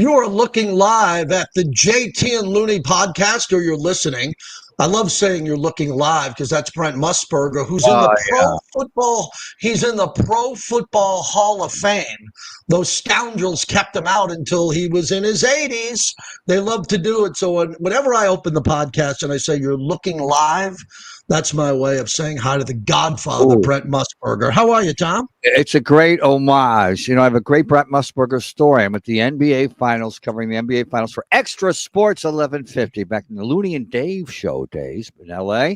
You are looking live at the JT and Looney podcast, or you're listening. I love saying you're looking live because that's Brent Musburger, who's in the Oh, yeah. pro football. He's in the Pro Football Hall of Fame. Those scoundrels kept him out until he was in his 80s. They love to do it. So whenever I open the podcast and I say you're looking live, that's my way of saying hi to the Godfather, Ooh, Brent Musburger. How are you, Tom? it's a great homage. I have a great Brett Musburger story. I'm at the NBA Finals, covering the NBA Finals for Extra Sports 1150 back in the Looney and Dave show days in LA.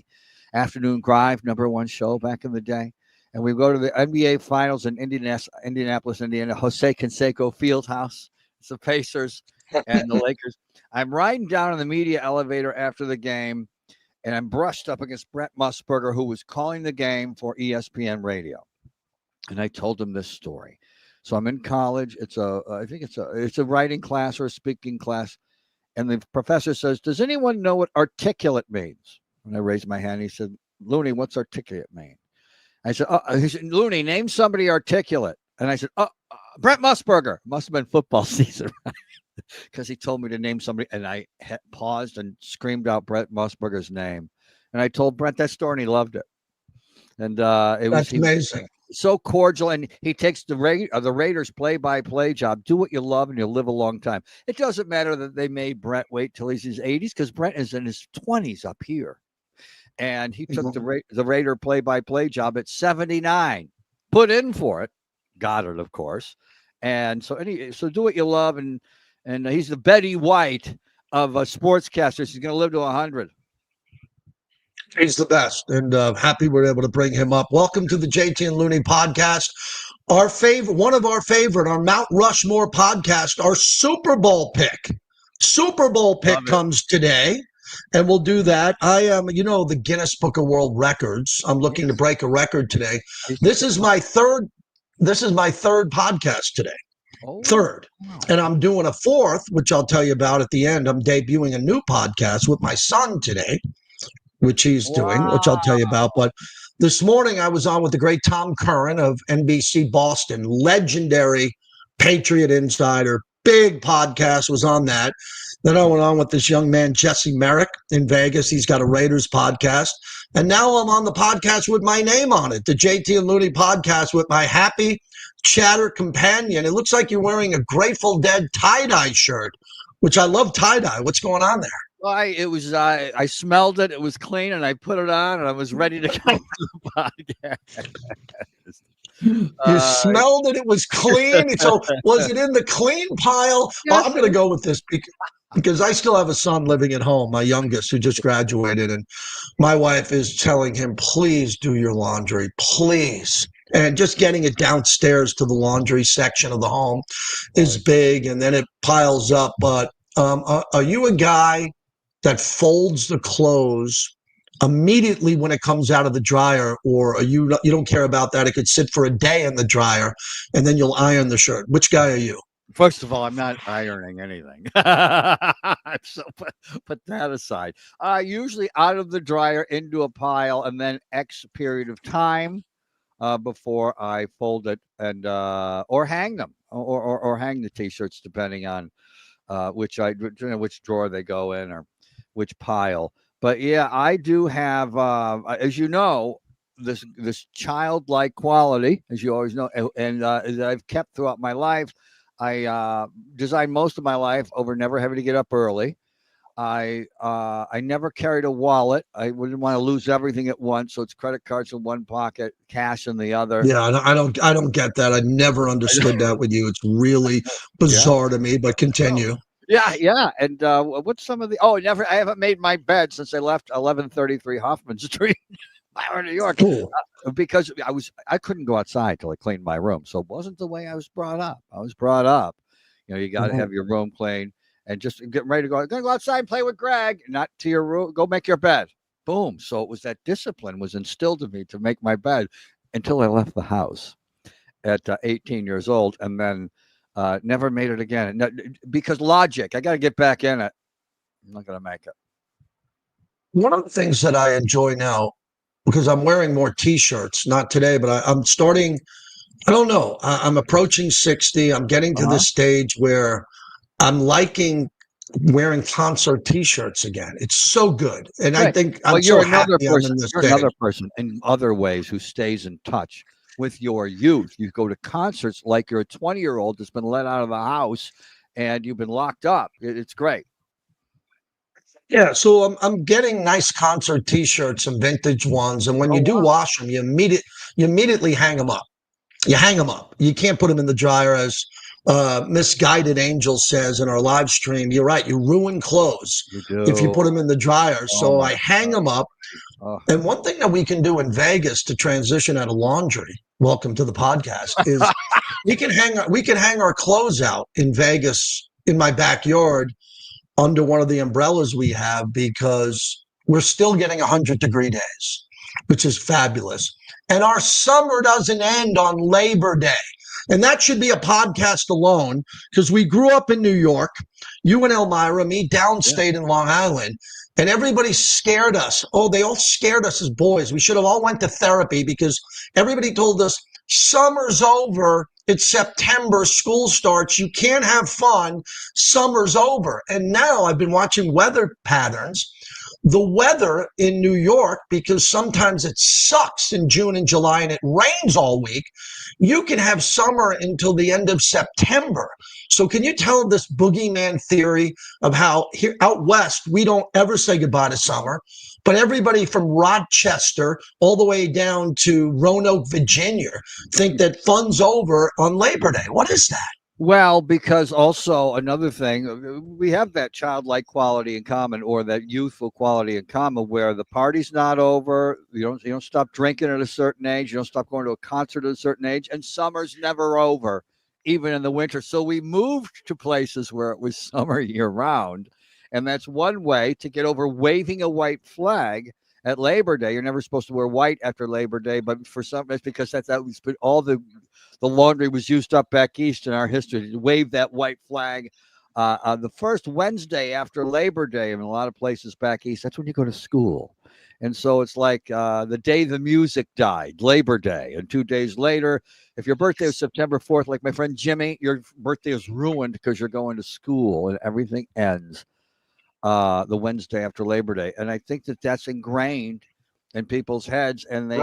Afternoon Drive, #1 show back in the day. And we go to the NBA Finals in Indianapolis, Indiana, Jose Canseco Fieldhouse. It's the Pacers and the Lakers. I'm riding down in the media elevator after the game, and I'm brushed up against Brett Musburger, who was calling the game for ESPN Radio. And I told him this story. So I'm in college. I think it's a writing class or a speaking class. And the professor says, "Does anyone know what articulate means?" And I raised my hand. He said, "Looney, what's articulate mean?" I said, he said, "Looney, name somebody articulate." And I said, Brett Musburger. Must have been football season, because he told me to name somebody. And I paused and screamed out Brett Musburger's name. And I told Brett that story, and he loved it. And That's amazing. So cordial, and he takes the Raiders play-by-play job. Do what you love, and you'll live a long time. It doesn't matter that they made Brett wait till he's his 80s, because Brett is in his 20s up here, and he took the Raider play-by-play job at 79. Put in for it, got it, of course. And so do what you love, and he's the Betty White of sportscasters. He's going to live to 100. He's the best, and happy we're able to bring him up. Welcome to the JT and Looney podcast. One of our favorite, our Mount Rushmore podcast, our Super Bowl pick. Super Bowl pick comes today, and we'll do that. I am, the Guinness Book of World Records. I'm looking to break a record today. This is my third podcast today. Third. Wow. And I'm doing a fourth, which I'll tell you about at the end. I'm debuting a new podcast with my son today, which he's doing, which I'll tell you about. But this morning I was on with the great Tom Curran of NBC Boston, legendary Patriot Insider, big podcast, was on that. Then I went on with this young man, Jesse Merrick, in Vegas. He's got a Raiders podcast. And now I'm on the podcast with my name on it, the JT and Looney podcast, with my happy chatter companion. It looks like you're wearing a Grateful Dead tie-dye shirt, which I love tie-dye. What's going on there? Well, I smelled it. It was clean, and I put it on, and I was ready to come to the podcast. You smelled it. It was clean. So was it in the clean pile? Yes. I'm going to go with this because I still have a son living at home, my youngest, who just graduated, and my wife is telling him, "Please do your laundry, please." And just getting it downstairs to the laundry section of the home is big, and then it piles up. But are you a guy that folds the clothes immediately when it comes out of the dryer, or you don't care about that? It could sit for a day in the dryer, and then you'll iron the shirt. Which guy are you? First of all, I'm not ironing anything. So put that aside. Usually out of the dryer into a pile, and then X period of time before I fold it and or hang them, or hang the t-shirts, depending on which drawer they go in, or which pile. But yeah, I do have, as you know, this childlike quality, as you always know, and that I've kept throughout my life. I designed most of my life over never having to get up early. I never carried a wallet. I wouldn't want to lose everything at once, so it's credit cards in one pocket, cash in the other. Yeah, I don't get that. I never understood that with you. It's really bizarre to me. But continue. Yeah. And what's some of the? I haven't made my bed since I left 1133 Hoffman Street, New York, because I couldn't go outside till I cleaned my room. So it wasn't the way I was brought up. I was brought up, you got to have your room clean. And just getting ready to go. I'm going to go outside and play with Greg, not to your room. Go make your bed. Boom. So it was that discipline was instilled in me to make my bed until I left the house at 18 years old, and then never made it again. Because logic, I got to get back in it. I'm not going to make it. One of the things that I enjoy now, because I'm wearing more T-shirts, not today, but I'm starting, I don't know, I'm approaching 60. I'm getting to this stage where I'm liking wearing concert T-shirts again. It's so good, and I Right. think Well, I'm so happy I'm in this you're stage. another person in other ways who stays in touch with your youth. You go to concerts like you're a 20-year-old that's been let out of the house and you've been locked up. It's great. Yeah, so I'm getting nice concert T-shirts, some vintage ones, and when Oh you do wow. wash them, you immediately hang them up. You hang them up. You can't put them in the dryer, as Misguided Angel says in our live stream. You're right. You ruin clothes You if you do. put them in the dryer. Oh So my I hang God. them up. Oh, And one thing that we can do in Vegas to transition out of laundry, welcome to the podcast, is we can hang our clothes out in Vegas in my backyard under one of the umbrellas we have because we're still getting 100-degree days, which is fabulous. And our summer doesn't end on Labor Day. And that should be a podcast alone because we grew up in New York, you and Elmira, me yeah. downstate in Long Island, and everybody scared us. Oh, they all scared us as boys. We should have all went to therapy because everybody told us summer's over. It's September. School starts. You can't have fun. Summer's over. And now I've been watching weather patterns. The weather in New York, because sometimes it sucks in June and July and it rains all week, you can have summer until the end of September. So, can you tell this boogeyman theory of how here out west we don't ever say goodbye to summer, but everybody from Rochester all the way down to Roanoke, Virginia, think that fun's over on Labor Day? What is that? Well, because also another thing, we have that childlike quality in common, or that youthful quality in common, where the party's not over. You don't stop drinking at a certain age. You don't stop going to a concert at a certain age, and summer's never over, even in the winter. So we moved to places where it was summer year round, and that's one way to get over waving a white flag at Labor Day. You're never supposed to wear white after Labor Day, but for some, it's because that was all the laundry was used up back east in our history to wave that white flag. The first Wednesday after Labor Day in a lot of places back east, that's when you go to school. And so it's like the day the music died, Labor Day. And 2 days later, if your birthday was September 4th, like my friend Jimmy, your birthday is ruined because you're going to school and everything ends the Wednesday after Labor Day. And I think that that's ingrained in people's heads, and they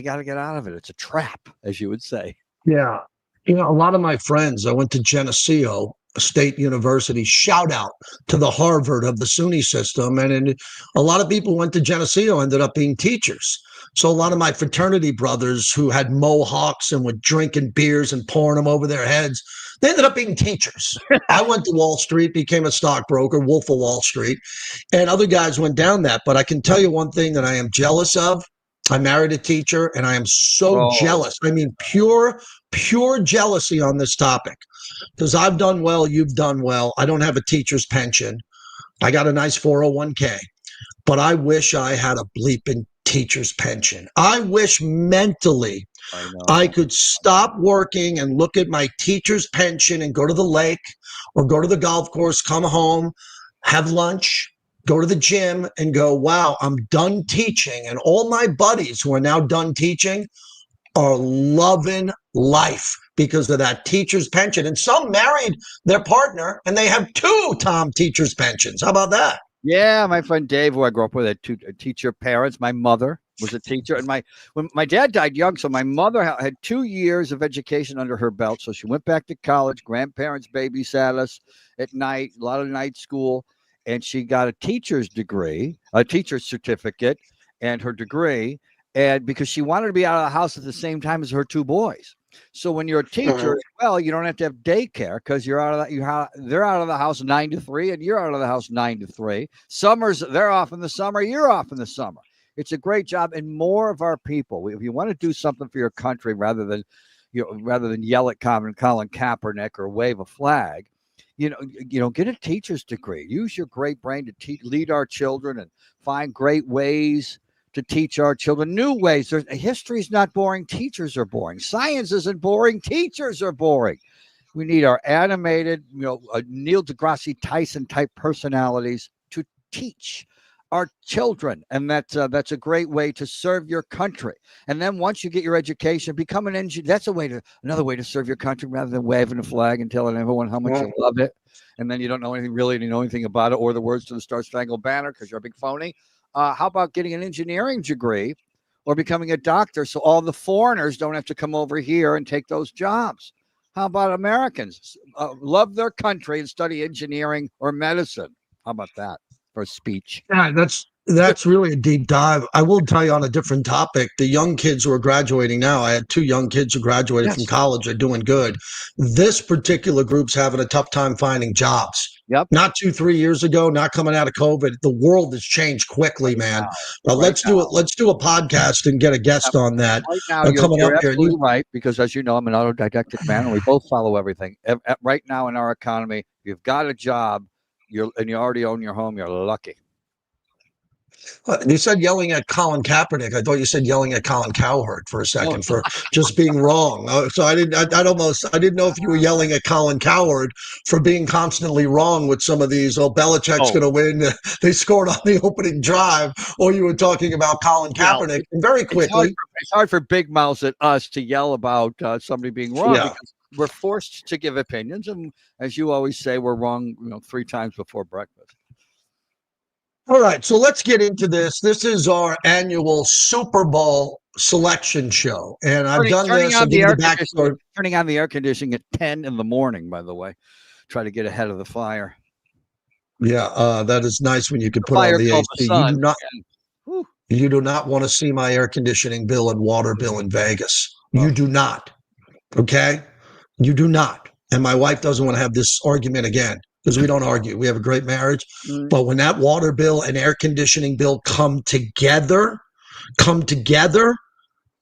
got to get out of it. It's a trap, as you would say. Yeah. A lot of my friends, I went to Geneseo State University, shout out to the Harvard of the SUNY system. A lot of people went to Geneseo, ended up being teachers. So a lot of my fraternity brothers who had mohawks and were drinking beers and pouring them over their heads, they ended up being teachers. I went to Wall Street, became a stockbroker, Wolf of Wall Street, and other guys went down that. But I can tell you one thing that I am jealous of. I married a teacher and I am so Oh, jealous. I mean, pure jealousy on this topic because I've done well, you've done well. I don't have a teacher's pension. I got a nice 401k, but I wish I had a bleeping teacher's pension. I wish mentally I I know. could stop working and look at my teacher's pension and go to the lake or go to the golf course, come home, have lunch, go to the gym and go, wow, I'm done teaching. And all my buddies who are now done teaching are loving life because of that teacher's pension. And some married their partner and they have two Tom teacher's pensions. How about that? Yeah, my friend Dave, who I grew up with, had two teacher parents. My mother was a teacher, and when my dad died young, so my mother had 2 years of education under her belt. So she went back to college. Grandparents babysat us at night, a lot of night school, and she got a teacher's degree, a teacher's certificate, and her degree, and because she wanted to be out of the house at the same time as her two boys. So when you're a teacher, well, you don't have to have daycare because you're out of they're out of the house 9 to 3, and you're out of the house 9 to 3. Summers, they're off in the summer, you're off in the summer. It's a great job, and more of our people. If you want to do something for your country, rather than yell at Colin Kaepernick or wave a flag, get a teacher's degree. Use your great brain to lead our children and find great ways to teach our children new ways. History is not boring. Teachers are boring. Science isn't boring. Teachers are boring. We need our animated, Neil deGrasse Tyson type personalities to teach our children, and that's a great way to serve your country. And then once you get your education, become an engineer. That's another way to serve your country, rather than waving a flag and telling everyone how much you love it, and then you don't know anything about it, or the words to the Star Spangled Banner because you're a big phony. How about getting an engineering degree or becoming a doctor, so all the foreigners don't have to come over here and take those jobs? How about Americans love their country and study engineering or medicine? How about that for speech? Yeah, that's really a deep dive. I will tell you on a different topic. The young kids who are graduating now, I had two young kids who graduated from Yes. college, are doing good. This particular group's having a tough time finding jobs. Yep. Not 2, 3 years ago, not coming out of COVID. The world has changed quickly, Right man. now. Right Let's do now. it. Let's do a podcast and get a guest on that Right now, coming up you're here. absolutely right, because as you know, I'm an autodidactic man, and we both follow everything. Right now in our economy, you've got a job, you already own your home. You're lucky. You said yelling at Colin Kaepernick. I thought you said yelling at Colin Cowherd for a Oh, second for just being wrong. So I didn't. I didn't know if you were yelling at Colin Cowherd for being constantly wrong with some of these. Oh, Belichick's going to win. They scored on the opening drive. Or you were talking about Colin well, Kaepernick. And very quickly, it's hard for big mouths at us to yell about somebody being wrong, yeah. because we're forced to give opinions, and as you always say, we're wrong 3 times before breakfast. All right, so let's get into this. This is our annual Super Bowl selection show, and I've done this. I'll give you the backstory. Turning on the air conditioning at 10 in the morning, by the way. Try to get ahead of the fire. Yeah, that is nice when you can put Fire on the called AC. the sun. You do not want to see my air conditioning bill and water bill in Vegas. You do not. Okay? You do not. And my wife doesn't want to have this argument again, because we don't argue. We have a great marriage. But when that water bill and air conditioning bill come together,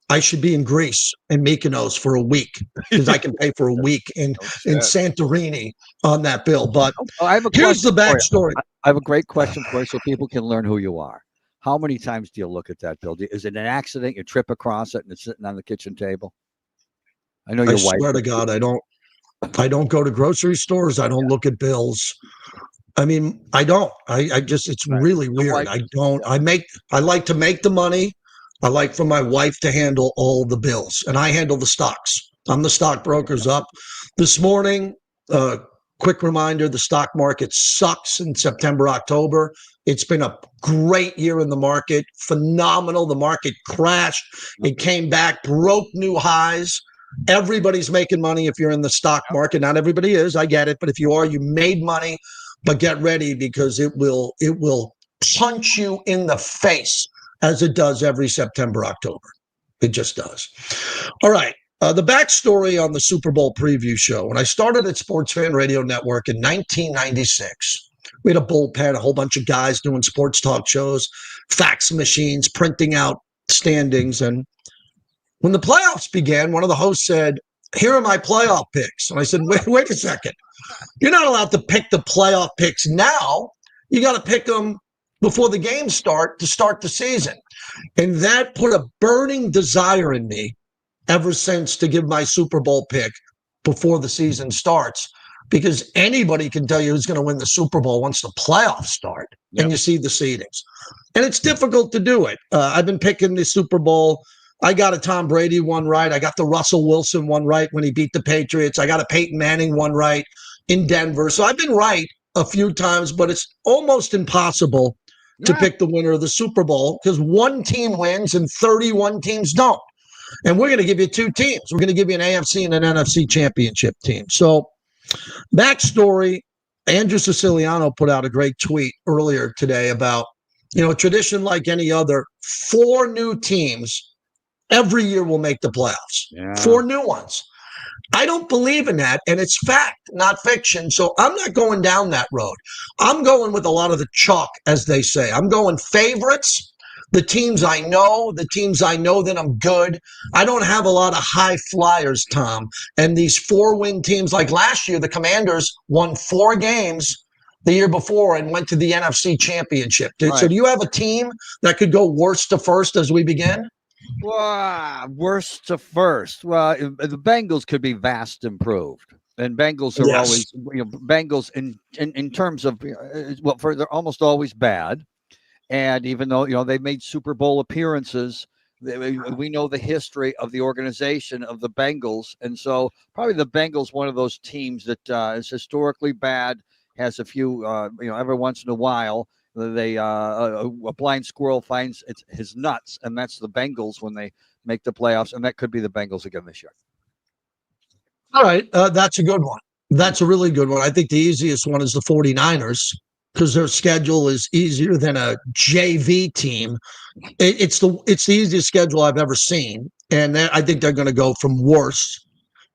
I should be in Greece and Mykonos for a week, because I can pay for a week in Santorini on that bill. But I have a here's the question for backstory. you. I have a great question for you, so people can learn who you are. How many times do you look at that bill? Is it an accident? You trip across it and it's sitting on the kitchen table? I know your wife. I swear to God, I don't go to grocery stores. I don't look at bills. I mean, I don't. I just, it's really weird. I don't. I like to make the money. I like for my wife to handle all the bills, and I handle the stocks. I'm the stockbroker's up this morning. Quick reminder: the stock market sucks in September, October. It's been a great year in the market, phenomenal. The market crashed. It came back, broke new highs. Everybody's making money if you're in the stock market. Not everybody is. I get it, but if you are, you made money. But get ready, because it will punch you in the face, as it does every September, October. It just does. All right. The backstory on the Super Bowl preview show. When I started at Sports Fan Radio Network in 1996, we had a bullpen, a whole bunch of guys doing sports talk shows, fax machines, printing out standings. And when the playoffs began, one of the hosts said, "Here are my playoff picks." And I said, wait a second. You're not allowed to pick the playoff picks now. You got to pick them before the games start to start the season. And that put a burning desire in me ever since to give my Super Bowl pick before the season starts, because anybody can tell you who's going to win the Super Bowl once the playoffs start and you see the seedings. And it's difficult to do it. I've been picking the Super Bowl. I got a Tom Brady one right. I got the Russell Wilson one right when he beat the Patriots. I got a Peyton Manning one right in Denver. So I've been right a few times, but it's almost impossible to pick the winner of the Super Bowl, because one team wins and 31 teams don't. And we're going to give you 2 teams. We're going to give you an AFC and an NFC championship team. So backstory, Andrew Siciliano put out a great tweet earlier today about, a tradition like any other, 4 new teams every year will make the playoffs. 4 new ones. I don't believe in that, and it's fact, not fiction. So I'm not going down that road. I'm going with a lot of the chalk, as they say. I'm going favorites, the teams I know that I'm good. I don't have a lot of high flyers, Tom. And these 4-win teams, like last year, the Commanders won 4 games the year before and went to the NFC Championship. So do you have a team that could go worst to first as we begin? Worst to first. Well, the Bengals could be vast improved, and Bengals are always, Bengals in terms of they're almost always bad, And even though they've made Super Bowl appearances, we know the history of the organization of the Bengals, and so probably the Bengals one of those teams that is historically bad, has a few every once in a while they a blind squirrel finds his nuts, and that's the Bengals when they make the playoffs, and that could be the Bengals again this year. All right, that's a good one. That's a really good one. I think the easiest one is the 49ers because their schedule is easier than a JV team. It's the easiest schedule I've ever seen, and I think they're going to go from worst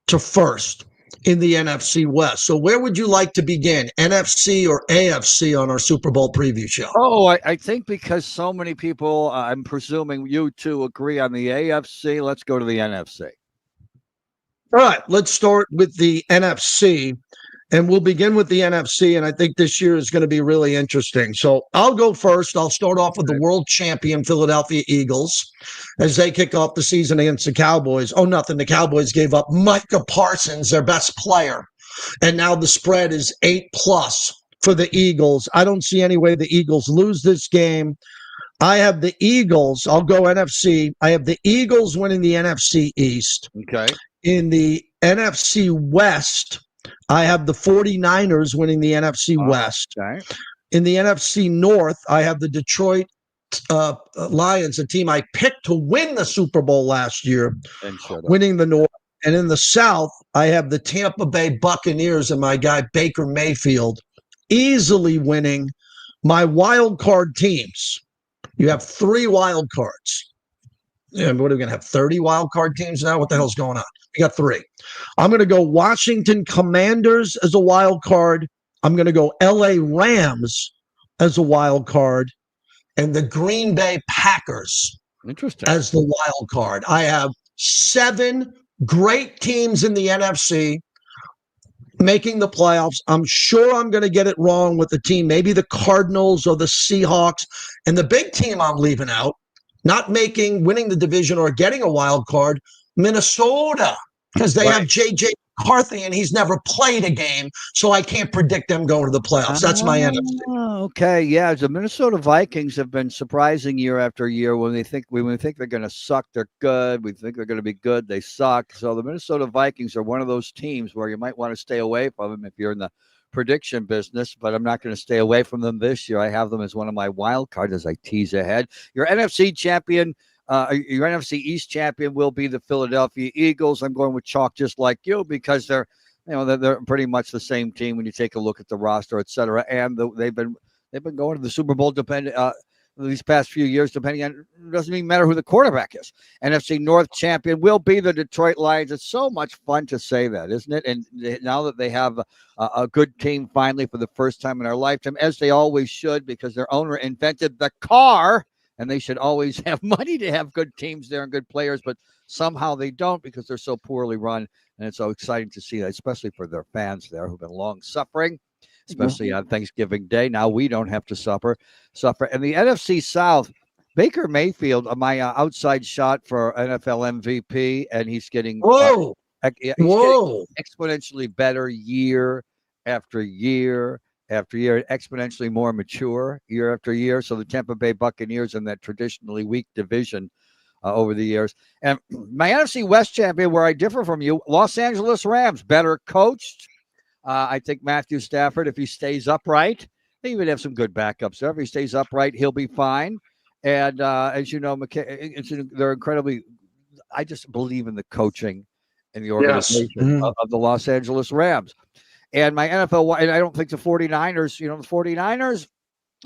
to first in the NFC West. So where would you like to begin, NFC or AFC on our Super Bowl preview show? Oh, I think because so many people, I'm presuming you two agree on the AFC, let's go to the NFC. All right, let's start with the NFC, and we'll begin with the NFC, and I think this year is going to be really interesting. So I'll go first. I'll start off with the world champion Philadelphia Eagles as they kick off the season against the Cowboys. Oh, nothing. The Cowboys gave up Micah Parsons, their best player, and now the spread is 8+ for the Eagles. I don't see any way the Eagles lose this game. I have the Eagles. I'll go NFC. I have the Eagles winning the NFC East. Okay. In the NFC West, I have the 49ers winning the NFC West. Okay. In the NFC North, I have the Detroit Lions, a team I picked to win the Super Bowl last year, winning the North. And in the South, I have the Tampa Bay Buccaneers and my guy Baker Mayfield easily winning my wild card teams. You have 3 wild cards. And what are we going to have? 30 wild card teams now? What the hell's going on? We got 3. I'm going to go Washington Commanders as a wild card. I'm going to go LA Rams as a wild card, and the Green Bay Packers as the wild card. I have 7 great teams in the NFC making the playoffs. I'm sure I'm going to get it wrong with the team, maybe the Cardinals or the Seahawks. And the big team I'm leaving out, not winning the division or getting a wild card, Minnesota, because they have J.J. McCarthy, and he's never played a game, so I can't predict them going to the playoffs. That's my NFC. Okay, yeah, the Minnesota Vikings have been surprising year after year. When we think they're going to suck, they're good. We think they're going to be good, they suck. So the Minnesota Vikings are one of those teams where you might want to stay away from them if you're in the prediction business, but I'm not going to stay away from them this year. I have them as one of my wild cards as I tease ahead. Your NFC champion, your NFC East champion will be the Philadelphia Eagles. I'm going with chalk just like you because they're pretty much the same team when you take a look at the roster, et cetera. And they've been going to the Super Bowl these past few years, depending on, it doesn't even matter who the quarterback is. NFC North champion will be the Detroit Lions. It's so much fun to say that, isn't it? And now that they have a good team finally for the first time in our lifetime, as they always should, because their owner invented the car, and they should always have money to have good teams there and good players, but somehow they don't because they're so poorly run. And it's so exciting to see that, especially for their fans there who've been long suffering, especially on Thanksgiving Day. Now we don't have to suffer. And the NFC South, Baker Mayfield, my outside shot for NFL MVP, and he's getting getting exponentially better year after year after year, exponentially more mature year after year. So the Tampa Bay Buccaneers in that traditionally weak division over the years. And my NFC West champion, where I differ from you, Los Angeles Rams, better coached. I think Matthew Stafford, if he stays upright, they even have some good backups there. If he stays upright, he'll be fine. And as you know, they're incredibly, I just believe in the coaching and the organization of the Los Angeles Rams. And my NFL, and I don't think the 49ers, the 49ers,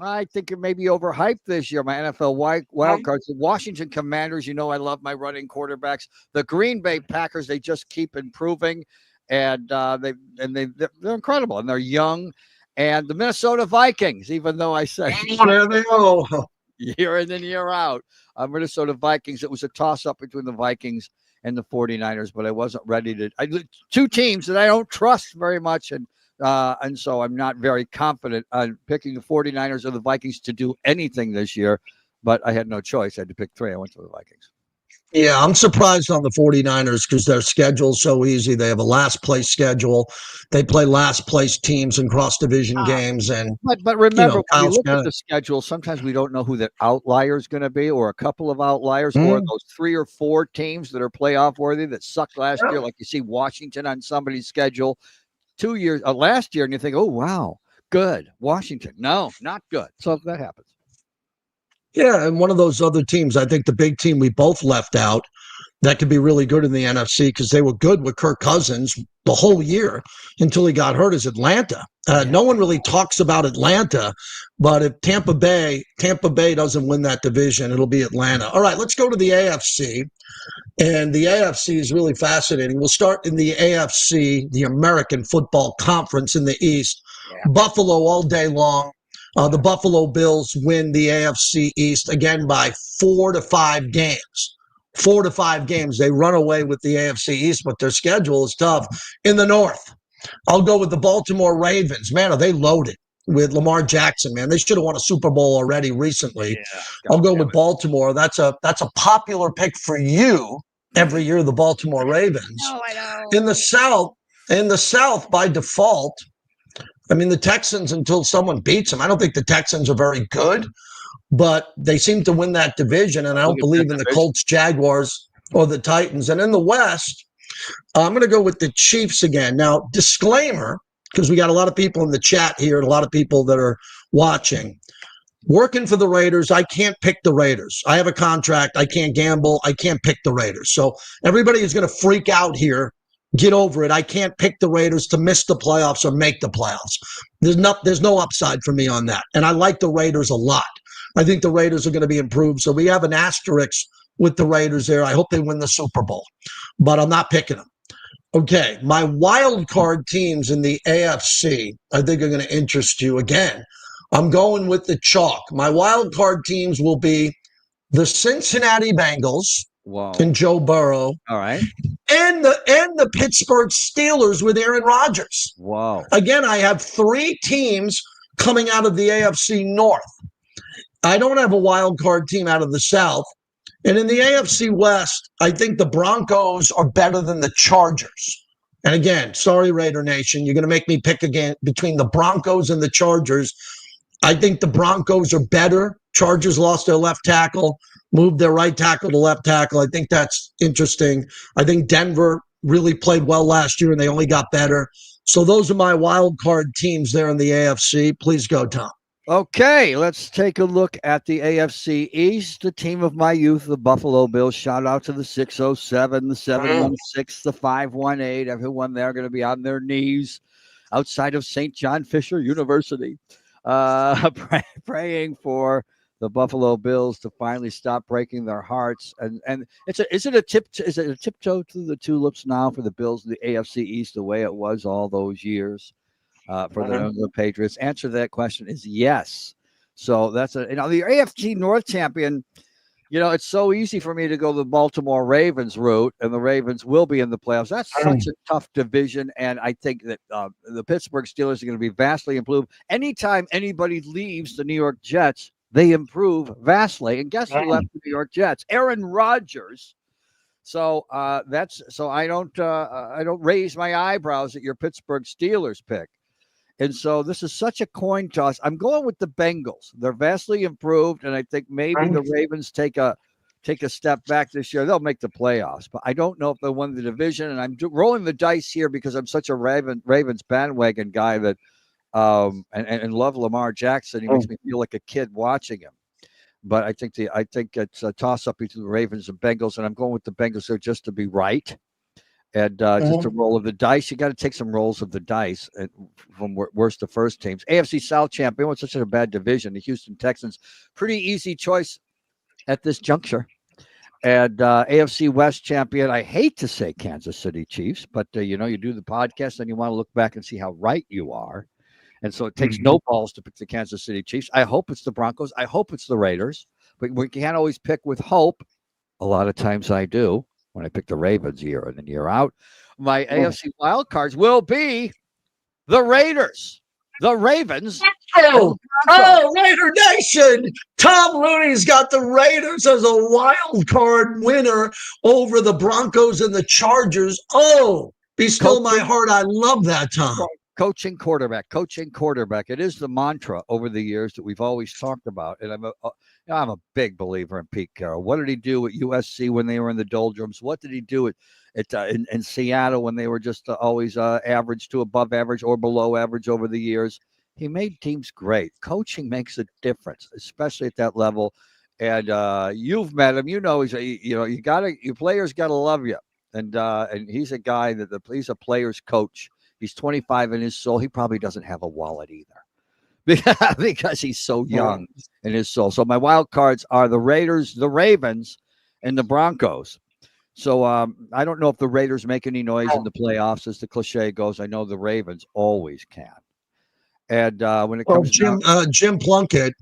I think it may be overhyped this year. My NFL wild cards, the Washington Commanders. I love my running quarterbacks. The Green Bay Packers, they just keep improving, and they're incredible, and they're young. And the Minnesota Vikings, even though I say there they go year in and year out, Minnesota Vikings. It was a toss-up between the Vikings and the 49ers, but I wasn't ready to. Two teams that I don't trust very much, and so I'm not very confident on picking the 49ers or the Vikings to do anything this year, but I had no choice. I had to pick 3. I went to the Vikings. Yeah, I'm surprised on the 49ers because their schedule's so easy. They have a last place schedule. They play last place teams in cross division games. And, But remember, when we Kyle look at Shanahan. the schedule, sometimes we don't know who the outlier is going to be, or a couple of outliers, or Mm, those 3 or 4 teams that are playoff worthy that sucked last year. Like you see Washington on somebody's schedule 2 years last year, and you think, oh wow, good Washington. No, not good. So that happens. yeah, and one of those other teams, I think the big team we both left out that could be really good in the NFC because they were good with Kirk Cousins the whole year until he got hurt is Atlanta. No one really talks about Atlanta, but if Tampa Bay doesn't win that division, it'll be Atlanta. All right, let's go to the AFC. And the AFC is really fascinating. We'll start in the AFC, the American Football Conference in the East. Yeah. Buffalo all day long. The Buffalo Bills win the AFC East again by 4 to 5 games. 4 to 5 games. They run away with the AFC East, but their schedule is tough. In the North, I'll go with the Baltimore Ravens. Man, are they loaded with Lamar Jackson, man. They should have won a Super Bowl already recently. Yeah. I'll go with Baltimore. That's a popular pick for you every year, the Baltimore Ravens. Oh, I know. In the South, by default, I mean the Texans until someone beats them. I don't think the Texans are very good, but they seem to win that division, and I don't believe in the Colts, Jaguars, or the Titans. And in the West, I'm going to go with the Chiefs again. Now, disclaimer, because we got a lot of people in the chat here and a lot of people that are watching. Working for the Raiders, I can't pick the Raiders. I have a contract. I can't gamble. I can't pick the Raiders. So everybody is going to freak out here. Get over it. I can't pick the Raiders to miss the playoffs or make the playoffs. There's no upside for me on that. And I like the Raiders a lot. I think the Raiders are going to be improved. So we have an asterisk with the Raiders there. I hope they win the Super Bowl, but I'm not picking them. Okay, my wild card teams in the AFC, I think are going to interest you again. I'm going with the chalk. My wild card teams will be the Cincinnati Bengals and Joe Burrow. All right. And the Pittsburgh Steelers with Aaron Rodgers. Wow. Again, I have 3 teams coming out of the AFC North. I don't have a wild card team out of the South. And in the AFC West, I think the Broncos are better than the Chargers. And again, sorry, Raider Nation, you're going to make me pick again between the Broncos and the Chargers. I think the Broncos are better. Chargers lost their left tackle, moved their right tackle to left tackle. I think that's interesting. I think Denver really played well last year, and they only got better. So those are my wild card teams there in the AFC. Please go, Tom. Okay, let's take a look at the AFC East, the team of my youth, the Buffalo Bills. Shout out to the 607, the 716, the 518. Everyone there going to be on their knees outside of St. John Fisher University, praying for the Buffalo Bills to finally stop breaking their hearts. And is it a tiptoe to the tulips now for the Bills in the AFC East the way it was all those years? For the New England Patriots? Answer to that question is yes. So that's the AFC North champion. It's so easy for me to go the Baltimore Ravens route, and the Ravens will be in the playoffs. That's such a tough division, and I think that the Pittsburgh Steelers are going to be vastly improved. Anytime anybody leaves the New York Jets, they improve vastly. And guess who left the New York Jets? Aaron Rodgers. So I don't raise my eyebrows at your Pittsburgh Steelers pick. And so this is such a coin toss. I'm going with the Bengals. They're vastly improved, and I think maybe the Ravens take a step back this year. They'll make the playoffs, but I don't know if they'll win the division. And I'm rolling the dice here because I'm such a Ravens bandwagon guy that and love Lamar Jackson. He makes me feel like a kid watching him. But I think it's a toss up between the Ravens and Bengals, and I'm going with the Bengals there just to be right. And just a roll of the dice. You got to take some rolls of the dice from worst to first teams. AFC South champion was such a bad division. The Houston Texans, pretty easy choice at this juncture. And AFC West champion, I hate to say Kansas City Chiefs, but you do the podcast and you want to look back and see how right you are. And so it takes no balls to pick the Kansas City Chiefs. I hope it's the Broncos. I hope it's the Raiders. But we can't always pick with hope. A lot of times I do. When I pick the Ravens year in and year out, my AFC wild cards will be the Raiders. the Ravens. Oh, oh, Raider Nation! Tom Looney's got the Raiders as a wild card winner over the Broncos and the Chargers. Oh, be still my heart. I love that, Tom. Coaching quarterback. It is the mantra over the years that we've always talked about. And I'm a big believer in Pete Carroll. What did he do at USC when they were in the doldrums? What did he do in Seattle when they were just always average to above average or below average over the years? He made teams great. Coaching makes a difference, especially at that level. And you've met him. You know, your players got to love you. And he's a guy he's a player's coach. He's 25 in his soul. He probably doesn't have a wallet either because he's so young in his soul. So my wild cards are the Raiders, the Ravens, and the Broncos. So I don't know if the Raiders make any noise in the playoffs, as the cliche goes. I know the Ravens always can. And when it comes to Jim Plunkett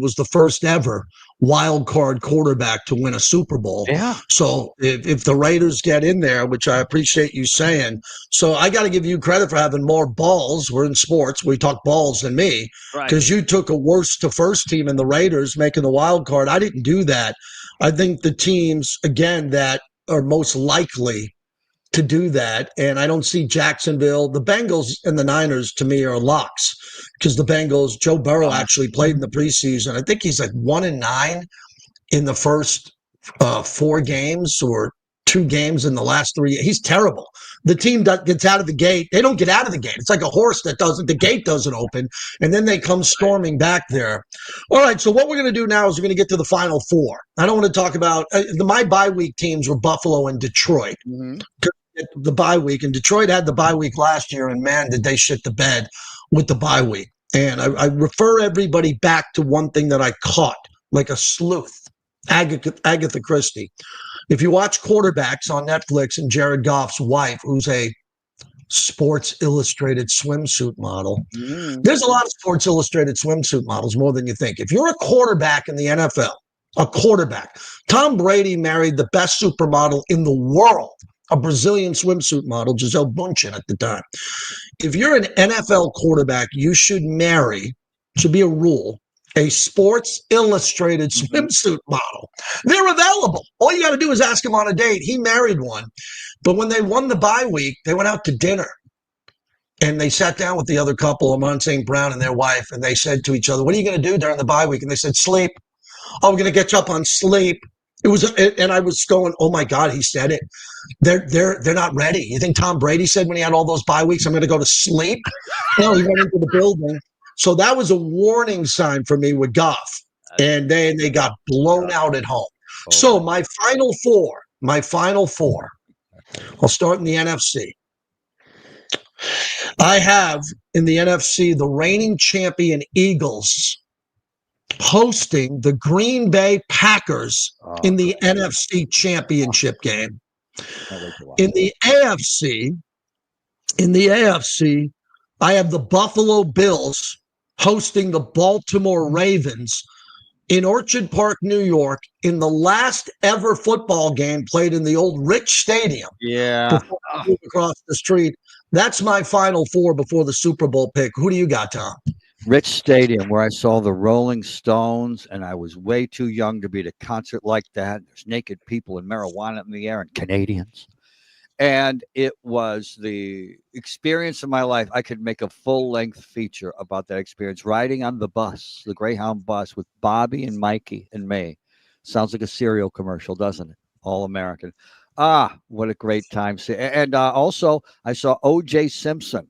was the first ever wild card quarterback to win a Super Bowl. Yeah. So if the Raiders get in there, which I appreciate you saying, so I got to give you credit for having more balls. We're in sports. We talk balls than me because you took a worst to first team in the Raiders making the wild card. I didn't do that. I think the teams, again, that are most likely to do that. And I don't see Jacksonville. The Bengals and the Niners, to me, are locks because the Bengals, Joe Burrow actually played in the preseason. I think he's like 1-9 in the first 4 games or 2 games in the last 3. He's terrible. The team gets out of the gate. They don't get out of the gate. It's like a horse the gate doesn't open, and then they come storming back there. All right, so what we're going to do now is we're going to get to the Final Four. I don't want to talk about my bye week teams were Buffalo and Detroit. Mm-hmm. The bye week, and Detroit had the bye week last year, and man, did they shit the bed with the bye week. And I refer everybody back to one thing that I caught like a sleuth, Agatha Christie. If you watch Quarterbacks on Netflix and Jared Goff's wife, who's a Sports Illustrated swimsuit model, there's a lot of Sports Illustrated swimsuit models, more than you think. If you're a quarterback in the NFL, a quarterback, Tom Brady married the best supermodel in the world, a Brazilian swimsuit model, Gisele Bündchen at the time. If you're an NFL quarterback, you should be a rule, a Sports Illustrated swimsuit model. They're available. All you got to do is ask him on a date. He married one. But when they won the bye week, they went out to dinner. And they sat down with the other couple, Amon St. Brown and their wife, and they said to each other, what are you going to do during the bye week? And they said, sleep. Oh, we're going to get you up on sleep. And I was going, oh my God, he said it. They're not ready. You think Tom Brady said when he had all those bye weeks, I'm going to go to sleep? No, he went into the building. So that was a warning sign for me with Goff. And then they got blown out at home. So my final four, I'll start in the NFC. I have in the NFC the reigning champion Eagles hosting the Green Bay Packers in the NFC Championship game. In the AFC, I have the Buffalo Bills hosting the Baltimore Ravens in Orchard Park, New York, in the last ever football game played in the old Rich Stadium. Yeah. Before I move across the street. That's my Final Four before the Super Bowl pick. Who do you got, Tom? Rich Stadium, where I saw the Rolling Stones, and I was way too young to be at a concert like that. There's naked people and marijuana in the air and Canadians. And it was the experience of my life. I could make a full-length feature about that experience, riding on the bus, the Greyhound bus, with Bobby and Mikey and me. Sounds like a cereal commercial, doesn't it? All American. What a great time. And also, I saw O.J. Simpson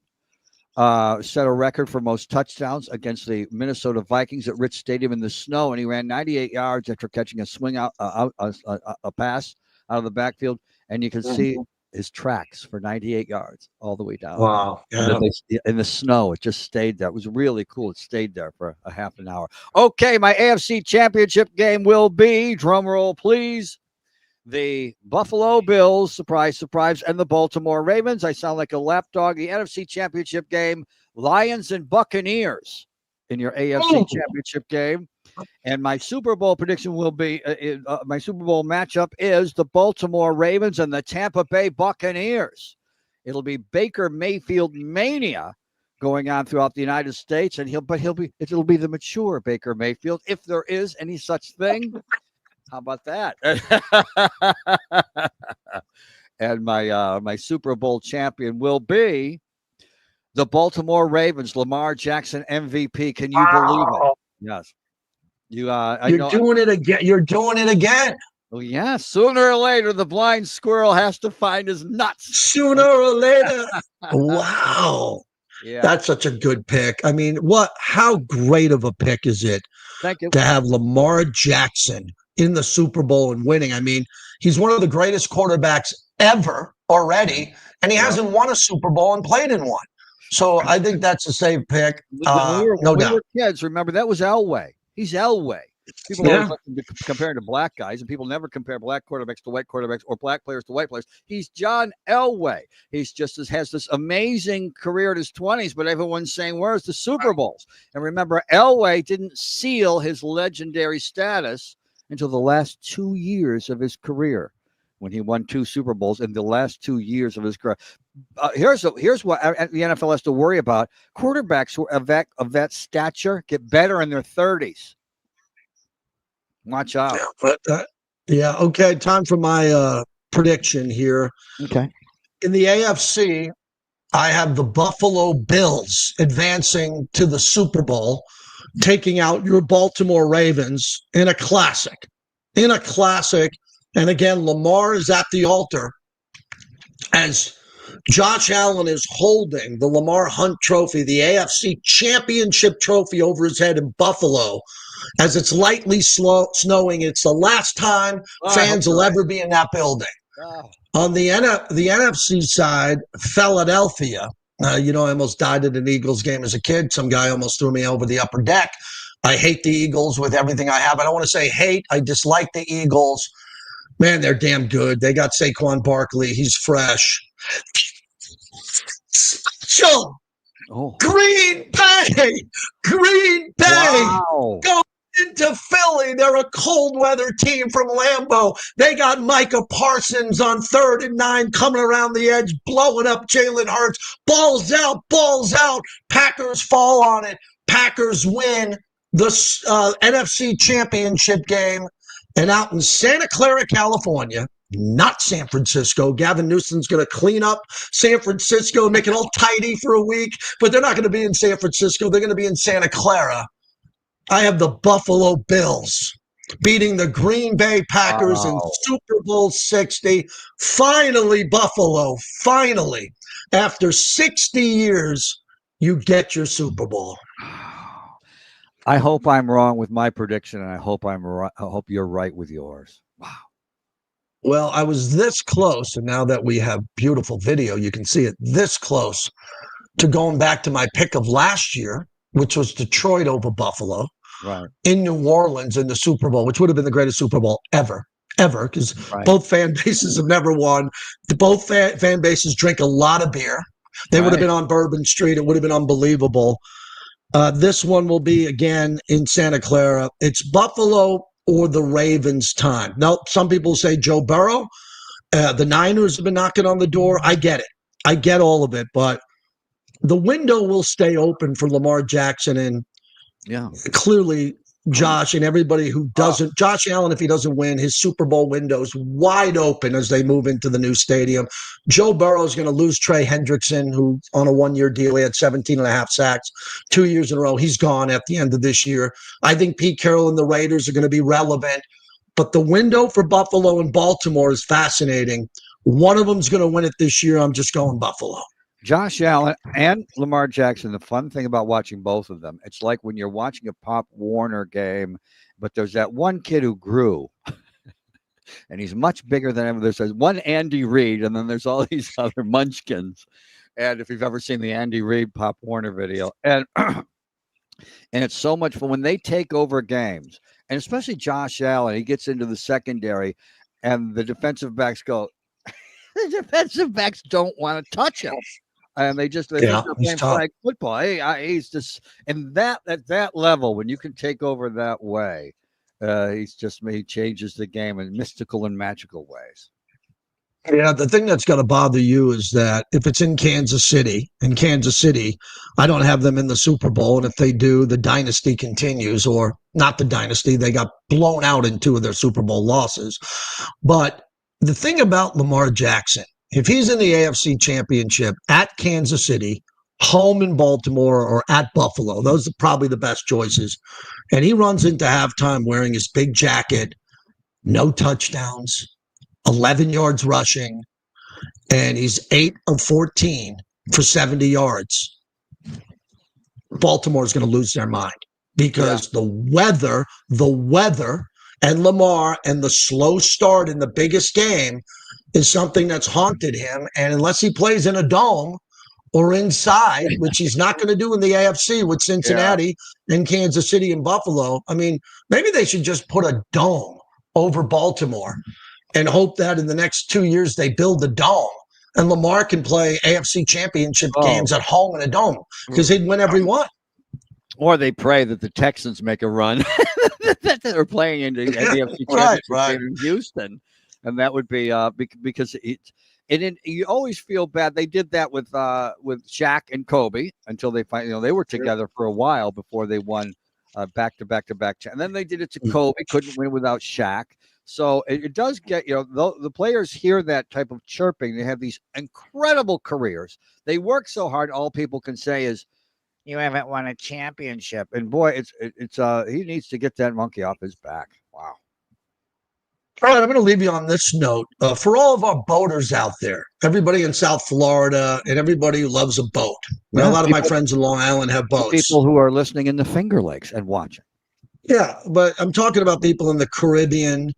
set a record for most touchdowns against the Minnesota Vikings at Rich Stadium in the snow, and he ran 98 yards after catching a swing out, a pass out of the backfield, and you can see his tracks for 98 yards all the way down. Wow. Yeah. In the snow, it just stayed there. It was really cool. It stayed there for a half an hour. Okay, my AFC Championship game will be, drum roll please, the Buffalo Bills, surprise, surprise, and the Baltimore Ravens. I sound like a lapdog. The NFC Championship game, Lions and Buccaneers in your AFC Championship game. And my Super Bowl prediction will be, my Super Bowl matchup is the Baltimore Ravens and the Tampa Bay Buccaneers. It'll be Baker Mayfield mania going on throughout the United States, and it'll be the mature Baker Mayfield, if there is any such thing. How about that? And my Super Bowl champion will be the Baltimore Ravens, Lamar Jackson MVP. Can you believe it? Yes. I You're know. doing it again. You're doing it again. Oh, yeah. Sooner or later, the blind squirrel has to find his nuts. Sooner or later. Wow. Yeah. That's such a good pick. I mean, how great of a pick is it Thank you. to have Lamar Jackson in the Super Bowl and winning? I mean, he's one of the greatest quarterbacks ever already, and he hasn't won a Super Bowl and played in one. So I think that's a safe pick. When we were kids, remember, that was Elway. He's Elway. People always like to compare him to black guys, and people never compare black quarterbacks to white quarterbacks or black players to white players. He's John Elway. He's has this amazing career in his 20s, but everyone's saying, where's the Super Bowls? And remember, Elway didn't seal his legendary status until the last 2 years of his career, when he won 2 Super Bowls in the last 2 years of his career. Here's what the NFL has to worry about. Quarterbacks of that stature get better in their 30s. Watch out. Okay. Time for my prediction here. Okay. In the AFC, I have the Buffalo Bills advancing to the Super Bowl, taking out your Baltimore Ravens in a classic. And again, Lamar is at the altar as Josh Allen is holding the Lamar Hunt Trophy, the AFC Championship Trophy, over his head in Buffalo. As it's lightly snowing, it's the last time fans will ever be in that building. On the NFC side, Philadelphia. I almost died at an Eagles game as a kid. Some guy almost threw me over the upper deck. I hate the Eagles with everything I have. I don't want to say hate. I dislike the Eagles. Man, they're damn good. They got Saquon Barkley. He's fresh. Special. Green Bay. Wow. Go into Philly. They're a cold weather team from Lambeau. They got Micah Parsons on 3rd and 9 coming around the edge, blowing up Jalen Hurts. Balls out. Packers fall on it. Packers win the NFC Championship game. And out in Santa Clara, California, not San Francisco, Gavin Newsom's going to clean up San Francisco, make it all tidy for a week, but they're not going to be in San Francisco. They're going to be in Santa Clara. I have the Buffalo Bills beating the Green Bay Packers in Super Bowl 60. Finally, Buffalo, finally, after 60 years, you get your Super Bowl. I hope I'm wrong with my prediction, and I hope you're right with yours. Wow. Well, I was this close, and now that we have beautiful video, you can see it, this close to going back to my pick of last year, which was Detroit over Buffalo. Right. In New Orleans in the Super Bowl, which would have been the greatest Super Bowl ever, because both fan bases have never won. Both fan bases drink a lot of beer. They would have been on Bourbon Street. It would have been unbelievable. This one will be, again, in Santa Clara. It's Buffalo or the Ravens time. Now, some people say Joe Burrow. The Niners have been knocking on the door. I get it. I get all of it. But the window will stay open for Lamar Jackson and clearly Josh and everybody who doesn't. Josh Allen, if he doesn't win, his Super Bowl window's wide open as they move into the new stadium. Joe Burrow is going to lose Trey Hendrickson, who on a 1-year deal, he had 17 and a half sacks 2 years in a row. He's gone at the end of this year. I think Pete Carroll and the Raiders are going to be relevant. But the window for Buffalo and Baltimore is fascinating. One of them's going to win it this year. I'm just going Buffalo. Josh Allen and Lamar Jackson, the fun thing about watching both of them, it's like when you're watching a Pop Warner game, but there's that one kid who grew, and he's much bigger than him. There's one Andy Reid, and then there's all these other munchkins. And if you've ever seen the Andy Reid Pop Warner video, and it's so much fun when they take over games, and especially Josh Allen, he gets into the secondary, and the defensive backs go, the defensive backs don't want to touch him. And they're playing flag football. He's just, and at that level, when you can take over that way, he changes the game in mystical and magical ways. Yeah, the thing that's going to bother you is that if it's in Kansas City, I don't have them in the Super Bowl. And if they do, the dynasty continues, or not the dynasty. They got blown out in two of their Super Bowl losses. But the thing about Lamar Jackson, if he's in the AFC Championship at Kansas City, home in Baltimore, or at Buffalo, those are probably the best choices. And he runs into halftime wearing his big jacket, no touchdowns, 11 yards rushing, and he's 8 of 14 for 70 yards. Baltimore's going to lose their mind because the weather, and Lamar and the slow start in the biggest game is something that's haunted him. And unless he plays in a dome or inside, which he's not going to do in the AFC with Cincinnati and Kansas City and Buffalo, I mean, maybe they should just put a dome over Baltimore and hope that in the next 2 years they build the dome and Lamar can play AFC championship games at home in a dome because he'd win every one. Or they pray that the Texans make a run that they're playing in the AFC championship game in Houston, and that would be because you always feel bad. They did that with Shaq and Kobe until they finally, they were together for a while before they won back to back, and then they did it to Kobe. Couldn't win without Shaq. So it does get, the players hear that type of chirping. They have these incredible careers. They work so hard. All people can say is, you haven't won a championship. And boy, it's he needs to get that monkey off his back. Wow. All right, I'm going to leave you on this note. For all of our boaters out there, everybody in South Florida and everybody who loves a boat. A lot of my friends in Long Island have boats. People who are listening in the Finger Lakes and watching. Yeah, but I'm talking about people in the Caribbean,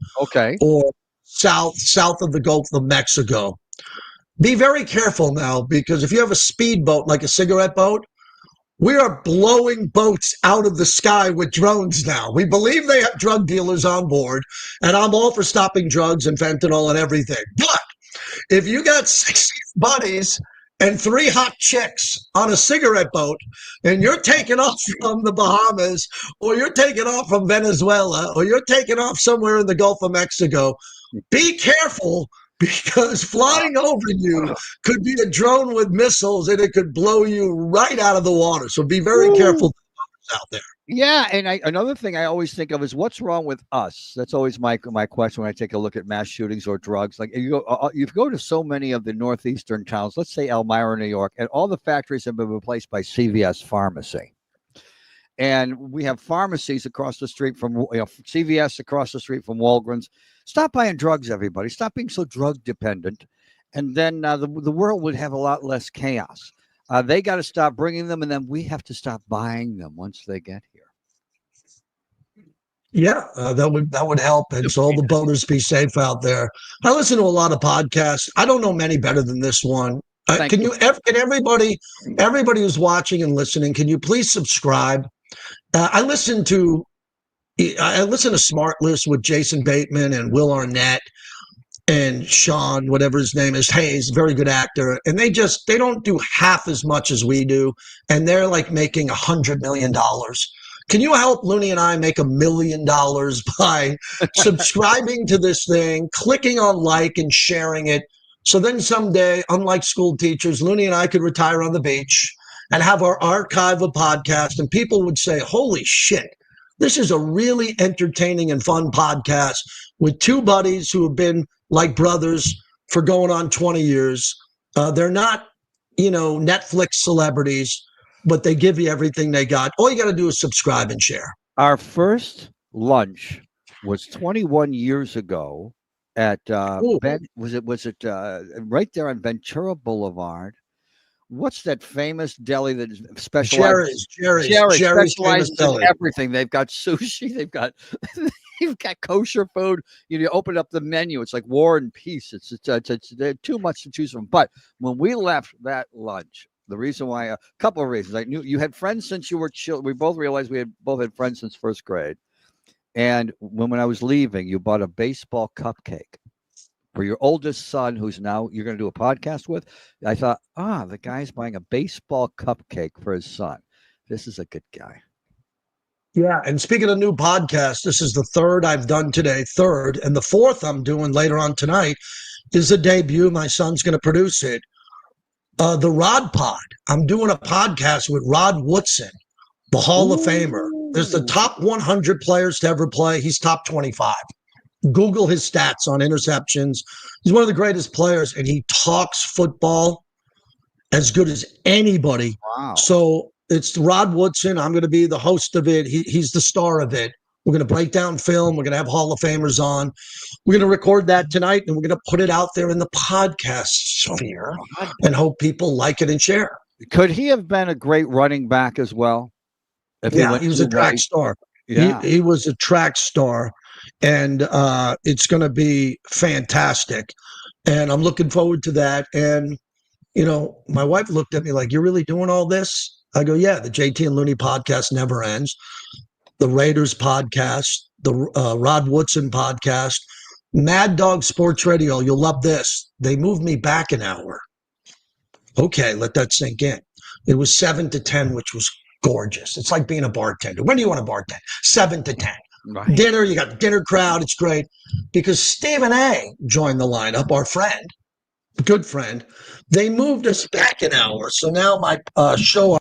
or south of the Gulf of Mexico. Be very careful now, because if you have a speedboat like a cigarette boat, we are blowing boats out of the sky with drones now. We believe they have drug dealers on board, and I'm all for stopping drugs and fentanyl and everything. But if you got 60 buddies and 3 hot chicks on a cigarette boat, and you're taking off from the Bahamas, or you're taking off from Venezuela, or you're taking off somewhere in the Gulf of Mexico, be careful, because flying over you could be a drone with missiles, and it could blow you right out of the water. So be very careful out there. Yeah, and another thing I always think of is what's wrong with us. That's always my question when I take a look at mass shootings or drugs. Like you go to so many of the northeastern towns, let's say Elmira, New York, and all the factories have been replaced by CVS pharmacy. And we have pharmacies across the street from CVS, across the street from Walgreens. Stop buying drugs, everybody. Stop being so drug dependent. And then the world would have a lot less chaos. They got to stop bringing them, and then we have to stop buying them once they get here. Yeah, that would help. And so all the boaters, be safe out there. I listen to a lot of podcasts. I don't know many better than this one. Can everybody who's watching and listening, can you please subscribe? I listen to Smart List with Jason Bateman and Will Arnett and Sean, whatever his name is, Hayes, very good actor. And they don't do half as much as we do. And they're like making $100 million. Can you help Looney and I make $1 million by subscribing to this thing, clicking on like and sharing it? So then someday, unlike school teachers, Looney and I could retire on the beach and have our archive of podcasts, and people would say, holy shit, this is a really entertaining and fun podcast with 2 buddies who have been like brothers for going on 20 years. They're not, Netflix celebrities, but they give you everything they got. All you got to do is subscribe and share. Our first lunch was 21 years ago at was it right there on Ventura Boulevard? What's that famous deli that specializes? Jerry's specializes in everything. They've got sushi. They've got kosher food. You open up the menu. It's like War and Peace. It's too much to choose from. But when we left that lunch, the reason why, a couple of reasons. I knew you had friends since you were children. We both realized we had both had friends since first grade. And when I was leaving, you bought a baseball cupcake for your oldest son, who's now you're going to do a podcast with. I thought, the guy's buying a baseball cupcake for his son. This is a good guy. Yeah. And speaking of new podcasts, this is the third I've done today, third. And the fourth I'm doing later on tonight is a debut. My son's going to produce it. The Rod Pod. I'm doing a podcast with Rod Woodson, the Hall of Famer. There's the Ooh. top 100 players to ever play. He's top 25. Google his stats on interceptions. He's one of the greatest players, and he talks football as good as anybody. Wow. So it's Rod Woodson. I'm going to be the host of it. He's the star of it. We're going to break down film. We're going to have Hall of Famers on. We're going to record that tonight, and we're going to put it out there in the podcast sphere and hope people like it and share. Could he have been a great running back as well? If Yeah, he was a track star. Yeah. He was a track star, and it's going to be fantastic. And I'm looking forward to that. And, you know, my wife looked at me like, you're really doing all this? I go, yeah, the JT and Looney podcast never ends. The Raiders podcast, the Rod Woodson podcast, Mad Dog Sports Radio. You'll love this. They moved me back an hour. Okay, let that sink in. It was 7 to 10, which was gorgeous. It's like being a bartender. When do you want to bartend? 7 to 10. Right. Dinner, you got the dinner crowd. It's great because Stephen A. joined the lineup, our friend, good friend. They moved us back an hour. So now my show.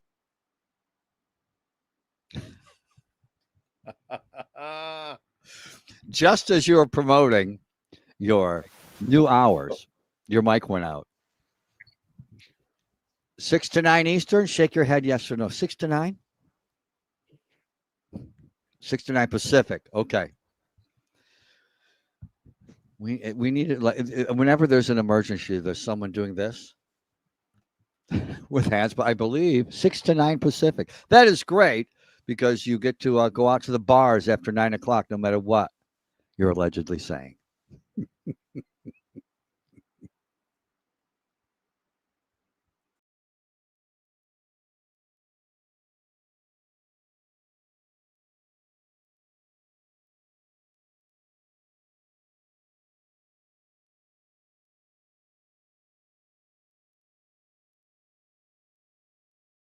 Just as you were promoting your new hours, your mic went out. 6 to 9 Eastern. Shake your head yes or no. 6 to 9? 6 to 9 Pacific. Okay. We need it like whenever there's an emergency, there's someone doing this with hands, but I believe 6 to 9 Pacific. That is great because you get to go out to the bars after 9 o'clock, no matter what you're allegedly saying.